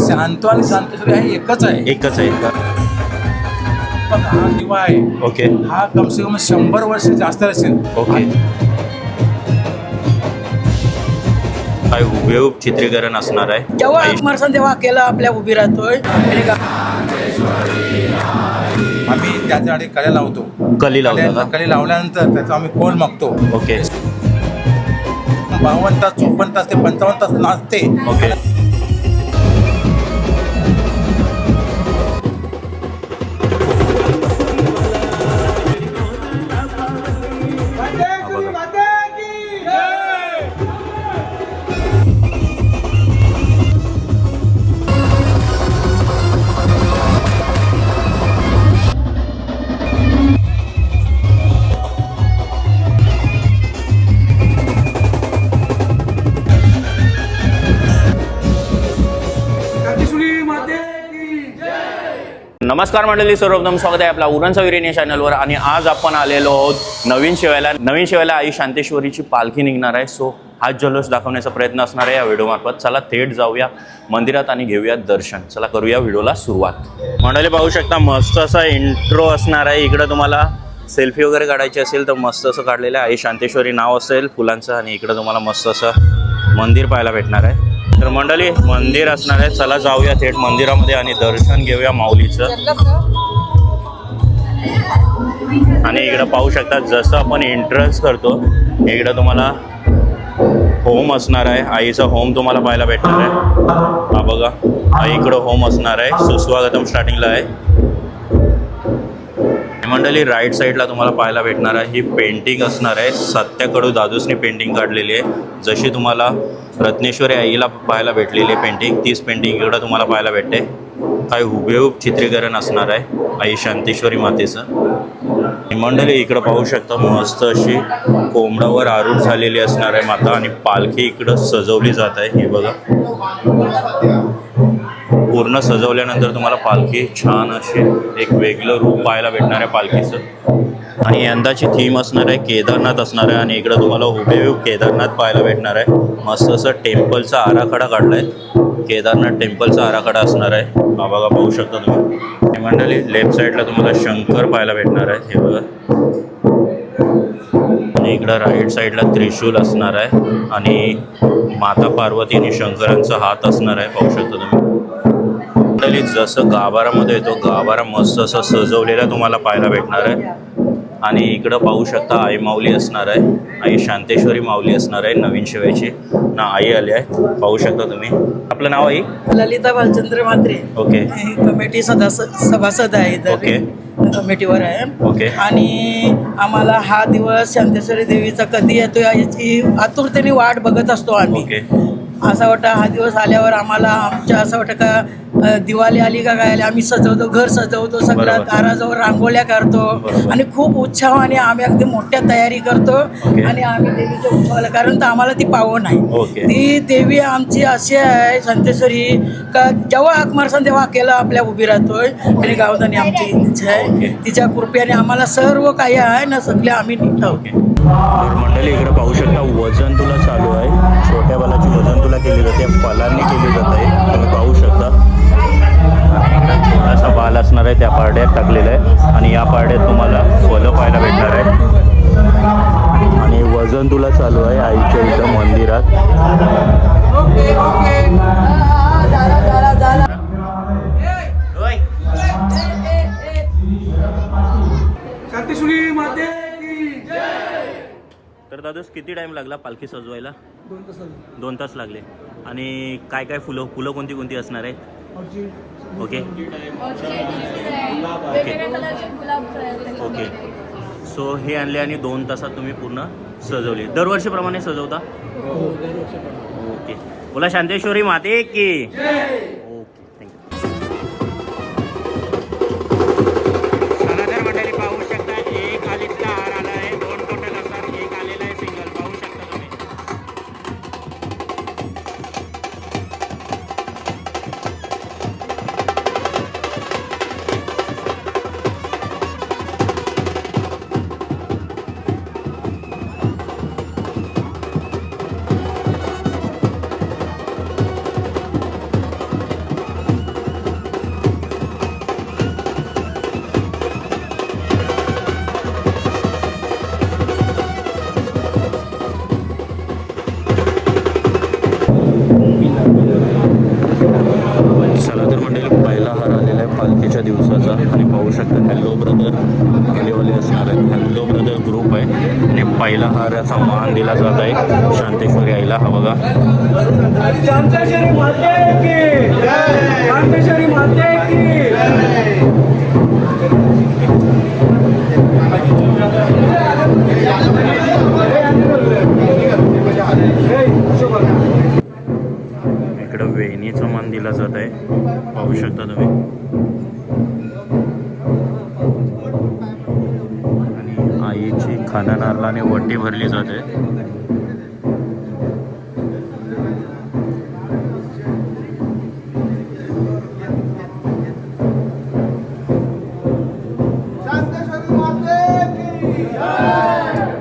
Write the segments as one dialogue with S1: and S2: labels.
S1: शांतो आणि शांतेश्वरी हे एकच आहे.
S2: एकच आहे का?
S1: पण हा दिवा आहे,
S2: ओके
S1: हा कमसे कम 100 वर्ष जास्त असेल.
S2: ओके. काय हुबेहूब चित्रीकरण असणार आहे.
S3: जेव्हा आत्मर्शन तेव्हा केलं आपल्या उभी राहतोय.
S1: आम्ही त्याच्यासाठी कले लावतो.
S2: कली लावता का?
S1: कले लावल्यानंतर त्याचा आम्ही कोल मागतो.
S2: ओके
S1: 52 तास 54 तास ते 55 तास नाचते.
S2: ओके. नमस्कार मंडळी, सर्वप्रथम स्वागत आहे आपला उरण सविरेने चॅनलवर. आणि आज आपण आलेलो आहोत नवीन शेवायला आई शांतेश्वरीची पालखी निघणार आहे. सो हा जल्लोष दाखवण्याचा प्रयत्न असणार आहे या व्हिडिओमार्फत. चला थेट जाऊया मंदिरात आणि घेऊया दर्शन. चला करूया व्हिडिओला सुरुवात. मंडळी पाहू शकता मस्त असा इंट्रो असणार आहे. इकडं तुम्हाला सेल्फी वगैरे काढायची असेल तर मस्त असं काढलेलं आहे. आई शांतेश्वरी नाव असेल फुलांचं. आणि इकडं तुम्हाला मस्त असं मंदिर पाहायला भेटणार आहे. तर मंडळी मंदिर असणार आहे. चला जाऊया थेट मंदिरामध्ये आणि दर्शन घेऊया माऊलीचं. आणि इकडं पाहू शकता जसं आपण एंट्रन्स करतो इकडं तुम्हाला होम असणार आहे. आईचा होम तुम्हाला पाहायला भेटणार आहे. हा बघा आईकडं होम असणार आहे. सुस्वागतम स्टार्टिंगला आहे. मंडळी राईट साईडला तुम्हाला पाहायला भेटणार आहे ही पेंटिंग असणार आहे. सत्याकडू दादूसनी पेंटिंग काढलेली आहे. जशी तुम्हाला रत्नेश्वरी आईला पाहायला भेटलेली पेंटिंग तीच पेंटिंग इकडं तुम्हाला पाहायला भेटते. काही हुबेहूब चित्रीकरण असणार आहे आई शांतेश्वरी मातेचं. मंडळी इकडं पाहू शकता मस्त अशी कोंबडावर आरूढ झालेली असणार आहे माता. आणि पालखी इकडं सजवली जात आहे. ही बघा पूर्ण सजवल्यानंतर तुम्हाला पालखी छान असे एक वेगळं रूप पाहायला भेटणार आहे पालखीचं. आणि यंदाची थीम असणार आहे केदारनाथ असणार आहे. आणि इकडं तुम्हाला हुबेहूब केदारनाथ पाहायला भेटणार आहे. मस्त असं टेम्पलचा आराखडा काढला आहे. केदारनाथ टेम्पलचा आराखडा असणार आहे. हा बघा पाहू शकता तुम्ही. हे मंडळी लेफ्ट साईडला तुम्हाला शंकर पाहायला भेटणार आहे. हे बघा. आणि इकडं राईट साईडला त्रिशूल असणार आहे. आणि माता पार्वती आणि शंकरांचा हात असणार आहे. पाहू शकता तुम्ही. मंडळी जसं गाभारामध्ये येतो गाभारा मस्त असं सजवलेला तुम्हाला पाहायला भेटणार आहे. आणि इकडं पाहू शकता आई माऊली असणार आहे. आई शांतेश्वरी माऊली असणार आहे नवीन शेवायची ना आई आली आहे. पाहू शकता तुम्ही. आपलं नाव आई?
S3: ललिता भालचंद्र म्हात्रे.
S2: ओके.
S3: कमिटी सभासद आहे.
S2: ओके.
S3: कमिटीवर आहे.
S2: ओके.
S3: आणि आम्हाला हा दिवस शांतेश्वरी देवीचा कधी येतो याची आतुरतेने वाट बघत असतो आम्ही.
S2: ओके.
S3: असं वाटतं हा दिवस आल्यावर आम्हाला आमच्या असं वाटतं का दिवाळी आली का काय आली आम्ही सजवतो, घर सजवतो, सगळ्या दाराजवळ रांगोळ्या काढतो. आणि खूप उत्साहाने आम्ही अगदी मोठ्या तयारी करतो. आणि आम्ही देवीच्या उत्सवाला कारण तर आम्हाला ती पावन आहे. ती देवी आमची अशी आहे शांतेश्वरी का जेव्हा आत्मर्शन तेव्हा केलं आपल्या उभी राहतोय. आणि गावधानी आमची इच्छा आहे. तिच्या कृपेने आम्हाला सर्व काही आहे ना सगळे आम्ही नीट आहोत.
S2: तर मंडळी इकडे पाहू शकता वजन तुला चालू आहे. छोट्या बालाची वजन तुला केली जाते. फलांनी केली जात आहे. तुम्ही पाहू शकता. छोटासा बाल असणार आहे त्या पारड्यात टाकलेला आहे. आणि या पारड्यात तुम्हाला फलं पाहायला भेटणार आहे. आणि वजन तुला चालू आहे आईच्या इथं मंदिरात. तर दादूस किती टाइम लागला पालखी सजवायला? 2 तास लागले. आणि काय काय फुलं कोणती कोणती असणार आहेत? Okay okay. सो हे आणले आणि 2 तासात तुम्ही पूर्ण सजवली. दरवर्षीप्रमाणे सजवता? ओके. बोला शांतेश्वरी माते की. Okay thank you. मंडळी पाहू शकता एक आलीतला हार आला आहे. 2 टोटल असतात. एक आलेला आहे सिंगल. पाहू शकता तुम्ही. पालखीच्या दिवसाचा. आणि पाहू शकता हॅलो ब्रदर आलेवाले असणार आहेत. हॅलो ब्रदर ग्रुप आहे आणि पहिला हाराचा मान दिला जात आहे शांतेश्वरी आईला. हा बघा
S4: शांतेश्वरी माते की जय, शांतेश्वरी माते की जय.
S2: इकडं वेणीचा मान दिला जात आहे. पाहू शकता तुम्ही. आणि आईची खाना नारळाने वटी भरली जाते.
S4: शांतेश्वरी माते की जय.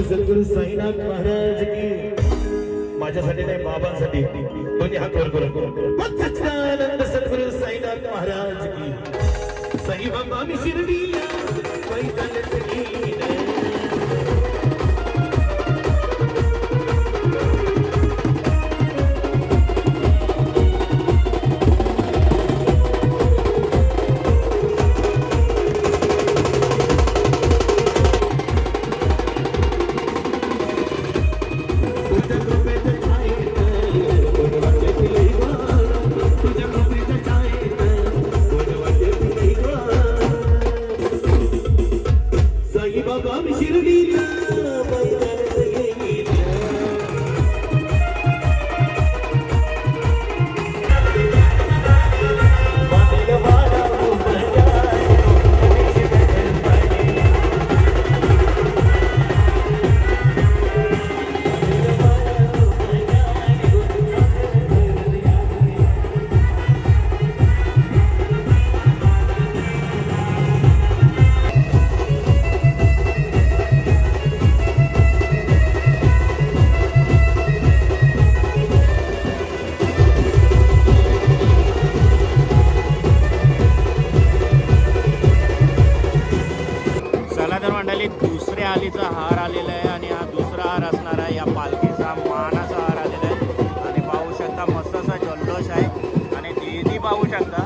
S5: सद्गुरु साईनाथ महाराज की. माझ्यासाठी नाही बाबांसाठी दोन्ही हात वर करून सच्चिदानंद सद्गुरु साईनाथ महाराज की. साई बाबा मी शिर्डीला पैदलच गेले. साई बाबा मी शिर्डीला पैदलच गेले.
S2: दुसऱ्या आलीचा हार आलेला आहे आणि हा दुसरा हार असणार आहे. या पालखीचा मानाचा हार आलेला आहे आणि पाहू शकता मस्त असा जल्लोष आहे आणि दीदी पाहू शकता.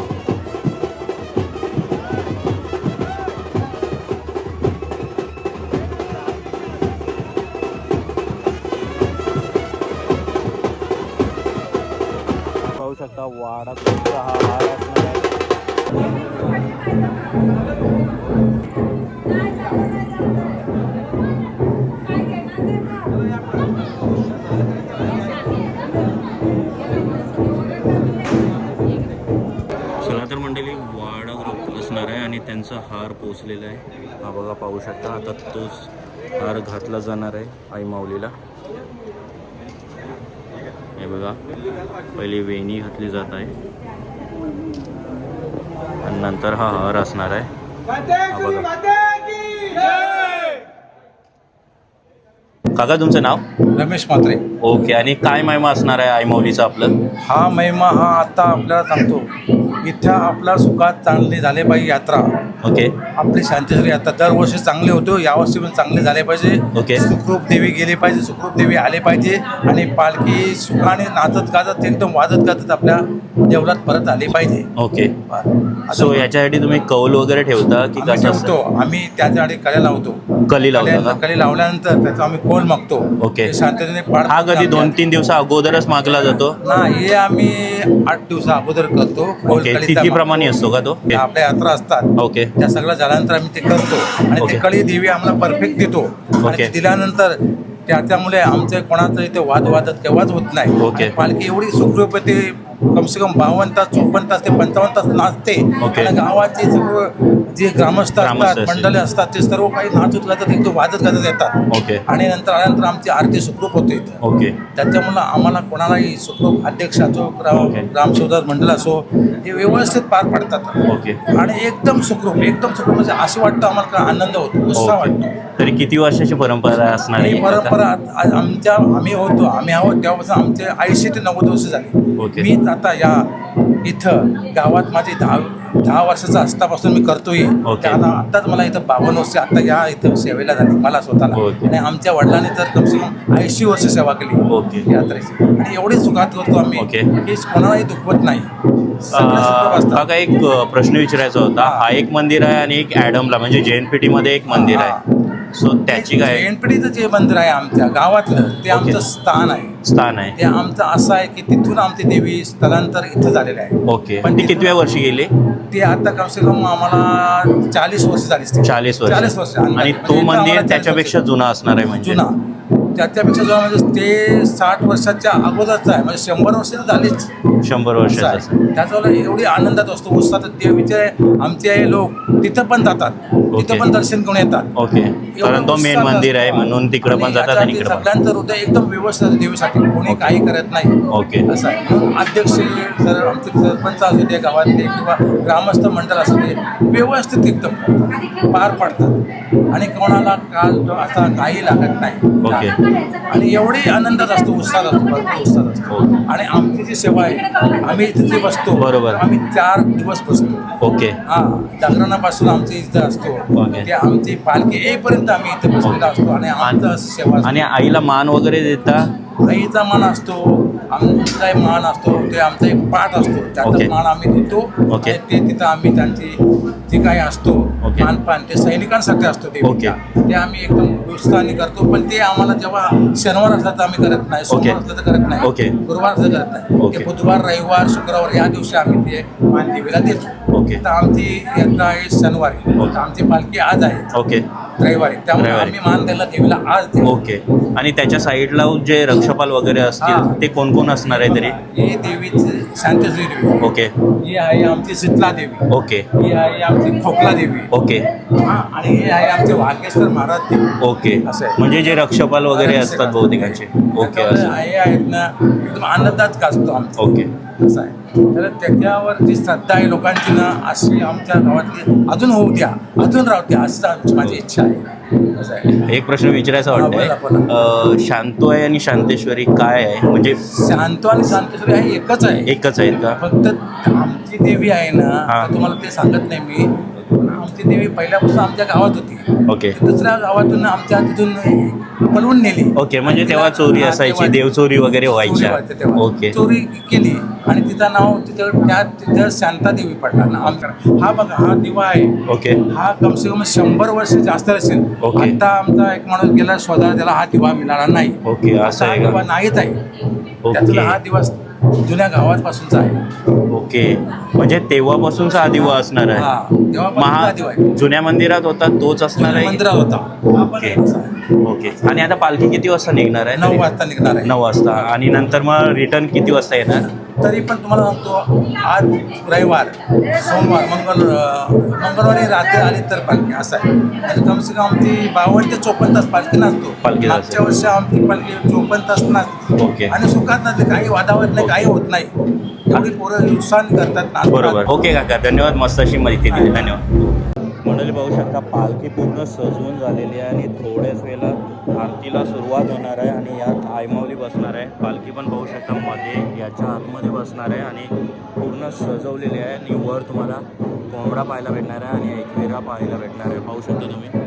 S2: पाहू शकता वाडाचा हा हार असणार आहे. चला तर मंडळी वाडा ग्रुप असणार आहे आणि त्यांचा हार पोचलेला आहे. हा बघा पाहू शकता. आता तोच हार घातला जाणार आहे आई माऊलीला. हे बघा पहिली वेणी घातली जात आहे आणि नंतर हा हार असणार आहे. हा बघा काका तुमचं नाव?
S1: रमेश म्हात्रे.
S2: ओके. आणि काय महिमा असणार आहे आई माऊलीचा आपलं?
S1: हा महिमा हा आता आपल्याला सांगतो. इथं आपला सुखात चांगली झाले पाहिजे यात्रा.
S2: ओके.
S1: आपली शांतेश्वरी यात्रा दरवर्षी चांगले होतो, यावर्षी पण चांगले झाले पाहिजे.
S2: ओके.
S1: सुखरूप देवी गेली पाहिजे, सुखरूप देवी आले पाहिजे आणि पालखी सुखाने नाचत गाजत एकदम वाजत गाजत आपल्या देवळात परत आली पाहिजे.
S2: ओके.
S1: आता
S2: सो याच्यासाठी तुम्ही कौल वगैरे ठेवता की
S1: आम्ही
S2: कसं
S1: ठेवतो, आम्ही त्याच्यासाठी कले लावतो.
S2: कली लावता का?
S1: कले लावल्यानंतर त्याचा आम्ही कोल मागतो.
S2: ओके.
S1: ते शांततेने पाठ
S2: हा कधी 2-3 दिवसा अगोदरच मागला जातो?
S1: ना, हे आम्ही 8 दिवसा अगोदर करतो. कोल
S2: ओके.
S1: कळीचा
S2: तिथीप्रमाणे असतो का तो?
S1: त्या आपल्या यात्रा असतात.
S2: ओके.
S1: त्या सगळं झाल्यानंतर आम्ही ते करतो आणि
S2: ओके.
S1: ते कळी देवी आम्हाला परफेक्ट देतो. आणि
S2: ओके.
S1: ते दिल्यानंतर त्याच्यामुळे आमचं कोणाचं इथे वाद वादत केव्हाच होत नाही.
S2: ओके.
S1: आणि पालखी एवढी सुखरूप ते कमसे कम 52 तास 54 तास ते 55 तास नाचते.
S2: ओके.
S1: आणि गावाचे सर्व जे ग्रामस्थ
S2: ग्रामस्थ
S1: असतात,
S2: असतील.
S1: मंडळी असतात, ते सर्व काही नाचत गाजत एकदम वाजत गाजत येतात.
S2: ओके.
S1: आणि नंतर आल्यानंतर आमची आरती सुखरूप होते इथं.
S2: ओके.
S1: त्याच्यामुळं आम्हाला कोणालाही सुखरूप अध्यक्ष असो,
S2: ओके.
S1: ग्रामसेवक मंडळ असो, हे व्यवस्थित पार पडतात.
S2: ओके.
S1: आणि एकदम सुखरूप म्हणजे असं वाटतं आम्हाला का आनंद होतो, उत्साह
S2: ओके.
S1: वाटतो.
S2: तरी किती वर्षाची परंपरा असणार
S1: ही
S2: आहे
S1: परंपरा आम्ही आहोत तेव्हापासून आमचे 80 ते 90 वर्ष झाली.
S2: ओके.
S1: मीच आता या इथं गावात माझे 10 वर्षाचा असतापासून मी करतोय.
S2: ओके.
S1: त्याला आताच मला इथं 52 वर्ष आता या इथं सेवेला झाली मला स्वतःला.
S2: ओके.
S1: आणि आमच्या वडिलांनी तर कमसे कम 80 वर्ष सेवा केली
S2: ओके.
S1: यात्रेची. आणि एवढी सुखात करतो आम्ही
S2: ओके.
S1: की कोणालाही दुखवत नाही. सगळे सुखरूप असतात.
S2: काका एक प्रश्न विचारायचा होता. हा एक मंदिर आहे आणि एक ॲडमला म्हणजे JNPT एक मंदिर आहे. सो त्याची काय
S1: JNPTचं जे मंदिर आहे आमच्या गावातलं ते आमचं स्थान आहे.
S2: स्थान आहे?
S1: ते आमचं असं आहे की तिथून आमची देवी स्थलांतर इथं झालेलं आहे.
S2: ओके.
S1: पण
S2: ती कितव्या वर्षी गेली?
S1: ते आता कमसे कम आम्हाला 40 वर्ष झाली.
S2: 40 वर्ष.
S1: 40 वर्ष.
S2: आणि तो मंदिर त्याच्यापेक्षा जुना असणार आहे म्हणजे?
S1: जुना त्याच्यापेक्षा जुना म्हणजे ते 60 वर्षाच्या अगोदरचं आहे. म्हणजे 100 वर्ष तर झालीच.
S2: 100 वर्षाचा.
S1: त्याच्यावर एवढी आनंदात असतो, उत्साहात. देवीचे आमचे लोक तिथं पण जातात, तिथं पण दर्शन घेऊन येतात.
S2: ओके. कारण तो मेन मंदिर आहे म्हणून तिकडं पण जातात आणि इकडं पण.
S1: सगळ्यांचं हृदय एकदम व्यवस्थित आहे देवीसाठी. कोणी काही करत नाही.
S2: ओके.
S1: असं आहे. म्हणून अध्यक्ष जर आमचे सरपंच असू दे गावातले किंवा ग्रामस्थ मंडळ असू दे, व्यवस्थित एकदम करतात, पार पाडतात. आणि कोणाला काल आता काही लागत नाही.
S2: ओके.
S1: आणि एवढी आनंदात असतो, उत्साहात असतो, भरपूर उत्साहात असतो. आणि आमची जी सेवा आहे, आम्ही तिथे बसतो.
S2: बरोबर.
S1: आम्ही 4 दिवस बसतो.
S2: ओके.
S1: जागरणापासून आमची इथं असतो.
S2: ओके.
S1: ते आमची पालखी येईपर्यंत आम्ही इथे बसलेला असतो. आणि आमचं असं सेवा असते.
S2: आणि आईला मान वगैरे देता?
S1: आईचा मान असतो, आमचा एक मान असतो, ते आमचा एक पाठ असतो,
S2: ओके.
S1: त्याचा मान आम्ही देतो.
S2: ओके.
S1: आणि ते तिथं आम्ही त्यांची जे काही असतो
S2: ओके.
S1: मानपान ते सैनिकांसाठी असतो. ते
S2: ओके.
S1: ते आम्ही एकदम उत्साहाने करतो. पण ते आम्हाला जेव्हा शनिवार असला तर आम्ही करत नाही, सोमवार असलं तर करत नाही,
S2: ओके.
S1: गुरुवार असलं करत नाही.
S2: ओके.
S1: ते बुधवार, रविवार, शुक्रवार या दिवशी आम्ही ते मान देवीला देतो.
S2: ओके.
S1: तर आमची यात्रा आहे शनिवारी,
S2: ओके.
S1: आमची पालखी आज आहे
S2: ओके.
S1: रविवारी, त्यामुळे
S2: रविवारी.
S1: आम्ही मान द्यायला देवीला आज देतो.
S2: ओके. आणि त्याच्या साईडला जे रक्षपाल वगैरे असतील
S1: हां.
S2: ते कोण कोण असणार आहे तरी?
S1: ही देवीची शांतश्री देवी,
S2: ओके.
S1: ही आहे आमची शीतला देवी,
S2: ओके.
S1: ही आहे आमची खोकला देवी,
S2: ओके.
S1: आणि हे आहे आमचे वाघेश्वर महाराज देवी.
S2: ओके.
S1: असं आहे.
S2: म्हणजे जे रक्षपाल वगैरे असतात बहुतेकांचे. ओके. असं.
S1: हे आहेत ना एकदम आनंदात गाजतो आमचं.
S2: ओके.
S1: असं आहे. तर त्याच्यावर जी श्रद्धा आहे लोकांची ना, अशी आमच्या गावातली अजून होऊ द्या, अजून राहू द्या, असं आमची माझी इच्छा आहे. असं आहे.
S2: एक प्रश्न विचारायचा
S1: हां,
S2: वाटतंय. शांतोय आणि शांतेश्वरी काय आहे म्हणजे?
S1: शांतो आणि शांतेश्वरी हे एकच आहे.
S2: एकच आहेत का?
S1: फक्त आमची देवी आहे ना,
S2: हां.
S1: आता तुम्हाला ते सांगत नाही मी, पण आमची देवी पहिल्यापासून आमच्या गावात होती.
S2: ओके.
S1: दुसऱ्या गावातून आमच्या तिथून पळवून नेली.
S2: ओके. म्हणजे तेव्हा चोरी
S1: हां,
S2: असायची,
S1: तेव्हा
S2: देवचोरी वगैरे
S1: चोरी
S2: व्हायच्या.
S1: व्हायचं तेव्हा.
S2: ओके.
S1: चोरी केली आणि तिचं नाव तिथं शांता देवी पडला ना आमच्या. हा बघा, हा दिवा आहे.
S2: ओके.
S1: हा कमसे कम 100 वर्ष जास्त असेल.
S2: ओके.
S1: आता आमचा एक माणूस गेला शोधायला, त्याला हा दिवा मिळाला नाही.
S2: ओके. असं
S1: हा
S2: आहे
S1: दिवा
S2: का?
S1: नाहीच आहे.
S2: ओके.
S1: त्यातला हा दिवस जुन्या गावापासूनचा आहे.
S2: ओके. म्हणजे तेव्हापासूनचा हा दिवा असणार
S1: हा,
S2: आहे.
S1: तेव्हापासूनचा हा दिवा आहे.
S2: जुन्या मंदिरात होता तोच असणार आहे?
S1: मंदिरात होता.
S2: ओके. ओके. आणि आता पालखी किती वाजता निघणार आहे?
S1: 9 वाजता निघणार आहे.
S2: 9 वाजता. आणि नंतर मग रिटर्न किती वाजता येणार?
S1: तरी पण तुम्हाला सांगतो, आज रविवार, सोमवार, मंगळवारी रात्री आली तर पालखी, असं आहे. म्हणजे कमसे कम आमची 52 ते 54 तास पालखी नाचतो.
S2: पालखी नाचते.
S1: मागच्या वर्षी आमची पालखी 54 तास नाचते.
S2: ओके.
S1: आणि सुखात नाचते, काही वादावत नाही, काही होत नाही. एवढी पोरं उत्साहाने करतात, नाचतात.
S2: बरोबर. ओके काका, धन्यवाद. मस्त अशी माहिती दिली. धन्यवाद. मंडळी पाहू शकता पालखी पूर्ण सजवून झालेली आहे आणि थोड्याच वेळेला आरतीला सुरुवात होणार आहे आणि यात आयमावली बसणार आहे. पालखी पण पाहू शकता मध्ये याच्या आतमध्ये बसणार आहे आणि पूर्ण सजवलेली आहे आणि वर तुम्हाला कोंबडा पाहायला भेटणार आहे आणि एकविरा पाहायला भेटणार आहे. पाहू शकता तुम्ही.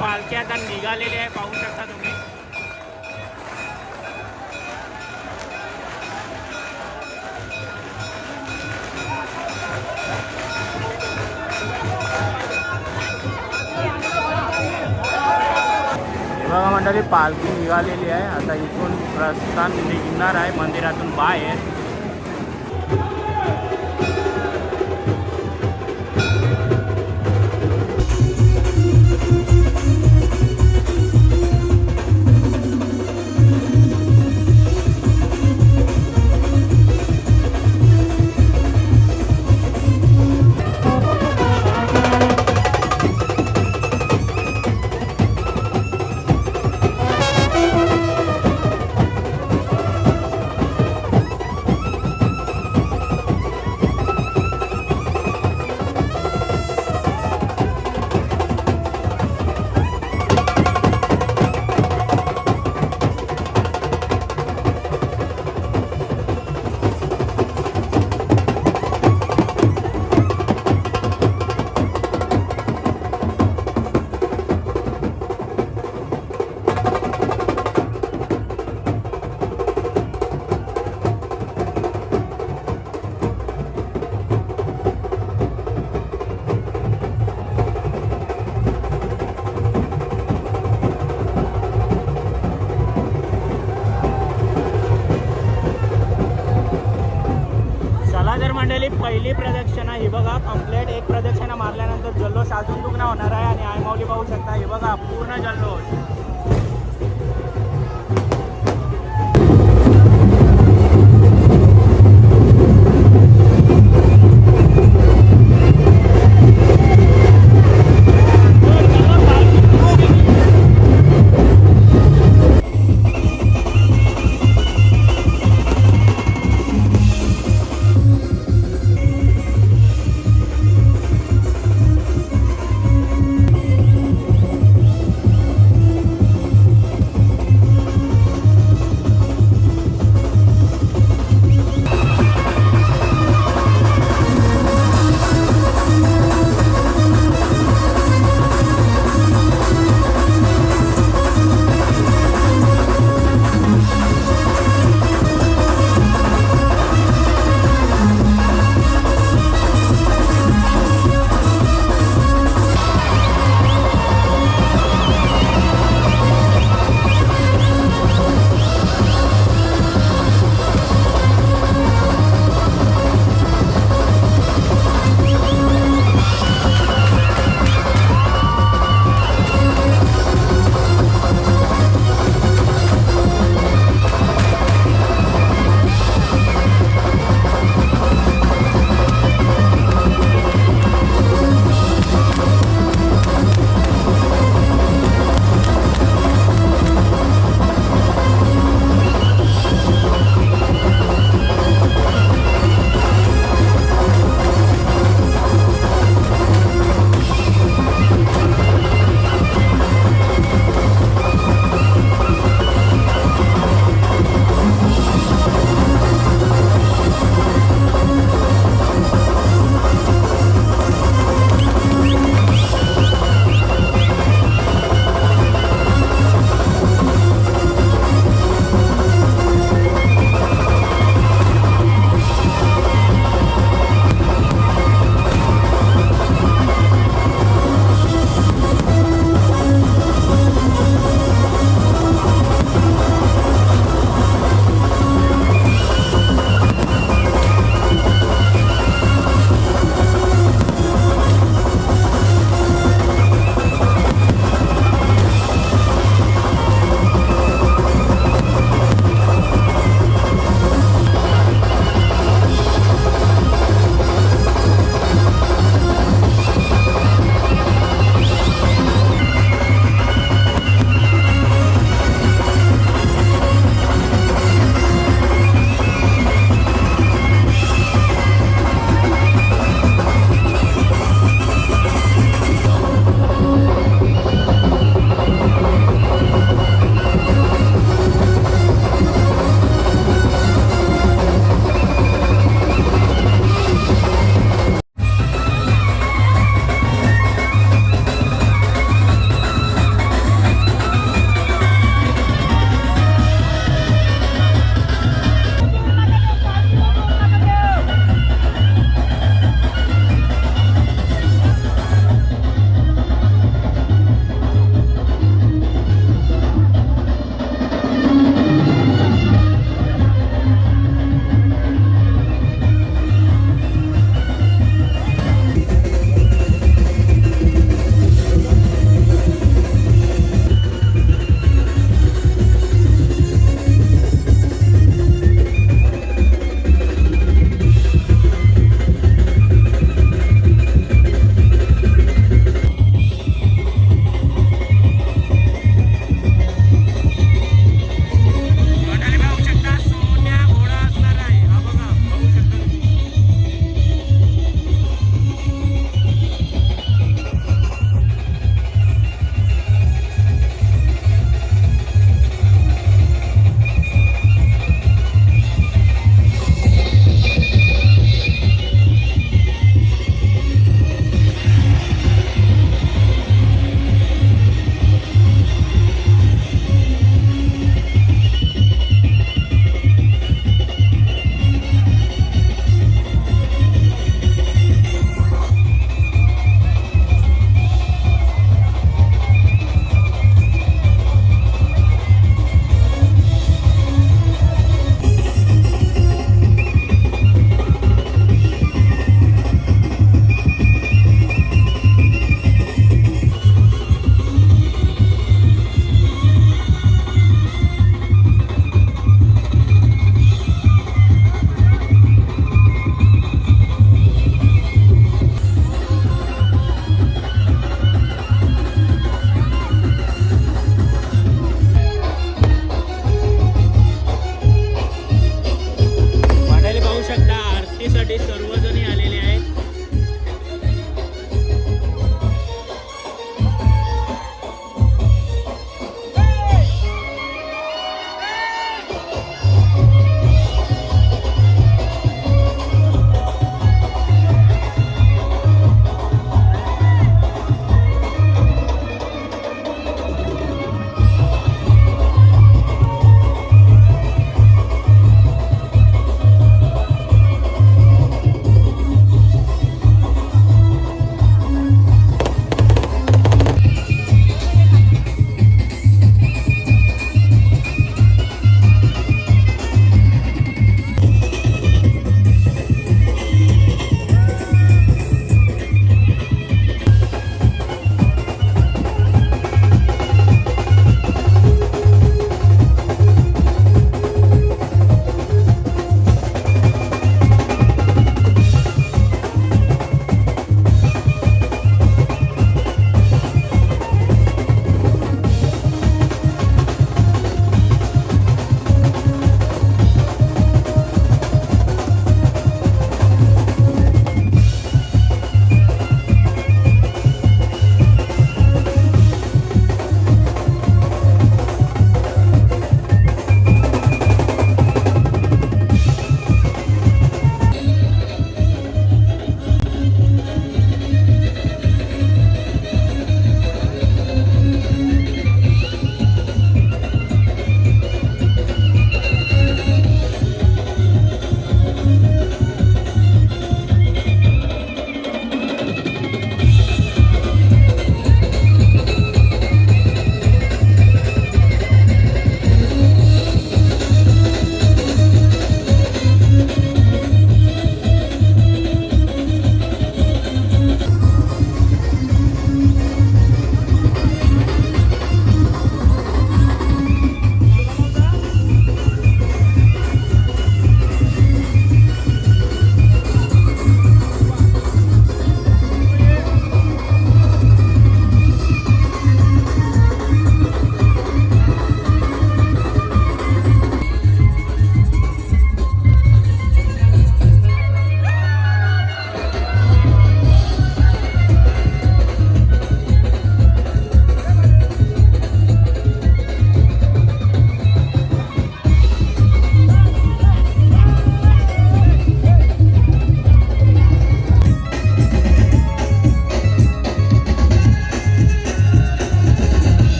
S2: पालखी आता निघालेली आहे. पाहू शकता तुम्ही. बघा मंडळी पालखी निघालेली आहे. आता इथून प्रस्थान निघणार आहे मंदिरातून बाहेर. पहिली प्रदक्षिणा ही बघा कंप्लीट. एक प्रदक्षिणा मारल्यानंतर जल्लोष अजून दुखणं होणार आहे आणि आयमावली पाहू शकता. हे बघा पूर्ण जल्लोष.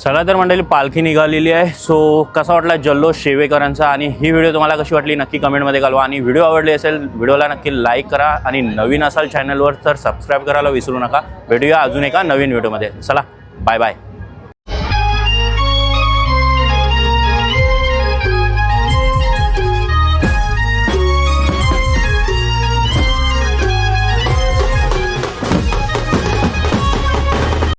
S2: चला तर मंडळी, पालखी निघालेली आहे. सो कसा वाटला जल्लोष शेवेकरांचा, आणि ही व्हिडिओ तुम्हाला कशी वाटली नक्की कमेंटमध्ये कळवा. आणि व्हिडिओ आवडली असेल व्हिडिओला नक्की लाईक करा, आणि नवीन असाल चॅनलवर तर सबस्क्राईब करायला विसरू नका. भेटूया अजून एका नवीन व्हिडिओमध्ये. चला बाय बाय.